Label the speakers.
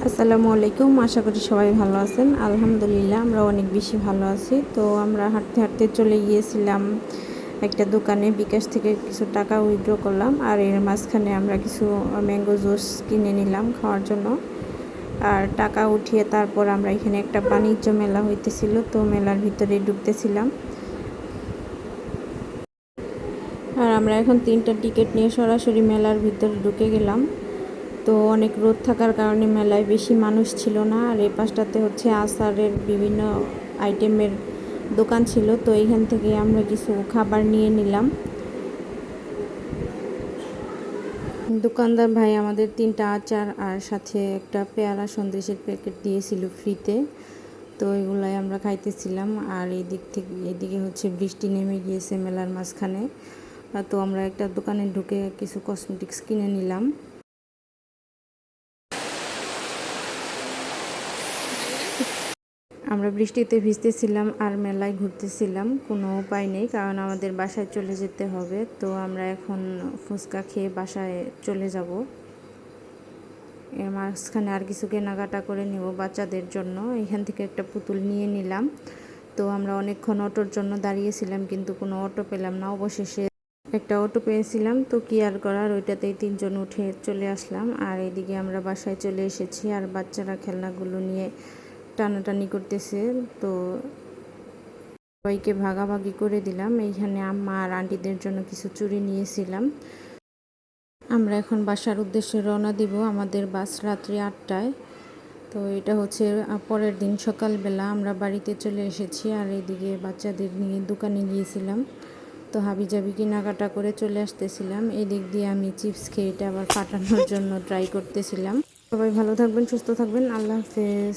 Speaker 1: আসসালামু আলাইকুম। আশা করি সবাই ভালো আছেন। আলহামদুলিল্লাহ আমরা অনেক বেশি ভালো আছি। তো আমরা হাঁটতে হাঁটতে চলে গিয়েছিলাম একটা দোকানে। বিকাশ থেকে কিছু টাকা উইথড্র করলাম, আর এর মাঝখানে আমরা কিছু ম্যাঙ্গো জুস কিনে নিলাম খাওয়ার জন্য। আর টাকা উঠিয়ে তারপর আমরা এখানে একটা বাণিজ্য মেলা হইতেছিল, তো মেলার ভিতরে ঢুকতেছিলাম। আর আমরা এখন 3টা টিকিট নিয়ে সরাসরি মেলার ভিতরে ঢুকে গেলাম। তো অনেক রোদ থাকার কারণে মেলায় বেশি মানুষ ছিল না। আর এই পাশটাতে হচ্ছে আচারের বিভিন্ন আইটেমের দোকান ছিল, তো এইখান থেকে আমরা কিছু খাবার নিয়ে নিলাম। দোকানদার ভাই আমাদের 3টা আচার আর সাথে একটা পেয়ারা সন্দেশের প্যাকেট দিয়েছিল ফ্রিতে। তো এগুলাই আমরা খাইতেছিলাম। আর এদিকে হচ্ছে বৃষ্টি নেমে গিয়েছে মেলার মাঝখানে। তো আমরা একটা দোকানে ঢুকে কিছু কসমেটিক্স কিনে নিলাম। আমরা বৃষ্টিতে ভিজতেছিলাম আর মেলায় ঘুরতেছিলাম, কোনো উপায় নেই, কারণ আমাদের বাসায় চলে যেতে হবে। তো আমরা এখন ফুচকা খেয়ে বাসায় চলে যাব। এর মাঝখানে আর কিছু কেনাকাটা করে নেব বাচ্চাদের জন্য। এখান থেকে একটা পুতুল নিয়ে নিলাম। তো আমরা অনেকক্ষণ অটোর জন্য দাঁড়িয়েছিলাম, কিন্তু কোনো অটো পেলাম না। অবশেষে একটা অটো পেয়েছিলাম, তো কি আর করার, ওইটাতেই 3জন উঠে চলে আসলাম। আর এদিকে আমরা বাসায় চলে এসেছি, আর বাচ্চারা খেলনাগুলো নিয়ে টানাটানি করতেছে। তো সবাইকে ভাগাভাগি করে দিলাম। এইখানে আম্মা আর আন্টিদের জন্য কিছু চুড়ি নিয়েছিলাম। আমরা এখন বাসার উদ্দেশ্যে রওনা দিব। আমাদের বাস রাত্রি 8টায়। তো এটা হচ্ছে পরের দিন সকালবেলা আমরা বাড়িতে চলে এসেছি। আর এইদিকে বাচ্চাদের নিয়ে দোকানে গিয়েছিলাম। তো হাবিজাবি কেনাকাটা করে চলে আসতেছিলাম। এদিক দিয়ে আমি চিপস খেয়ে এটা আবার ফাটানোর জন্য ট্রাই করতেছিলাম। সবাই ভালো থাকবেন, সুস্থ থাকবেন। আল্লাহ হাফেজ।